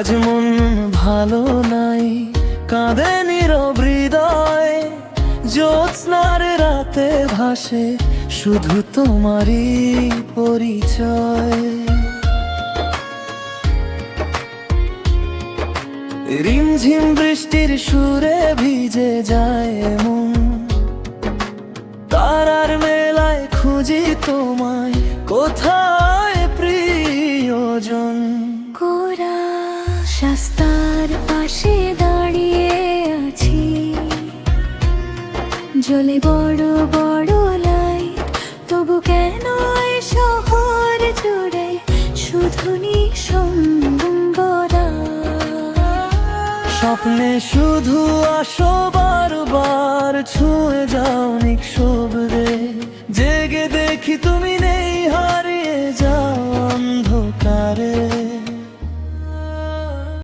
আজ মন ভালো নাই, কাঁদে নীরব হৃদয়, জ্যোৎস্নার রাতে ভাসে শুধু তোমারই পরিচয়। রিমঝিম বৃষ্টির সুরে ভিজে যায় মন, তারার মেলায় খুঁজি তোমায়, কোথায় প্রিয়জন। কোরা রাস্তার পাশে দাঁড়িয়ে আছি, জ্বলে বড় বড় লাইট, তবু কেন এই শহর জুড়ে শুধু নিঃসঙ্গরা। স্বপ্নে শুধু আসো বারবার, ছুঁয়ে যাও নিঃশব্দে, জেগে দেখি তুমি নেই হারিয়ে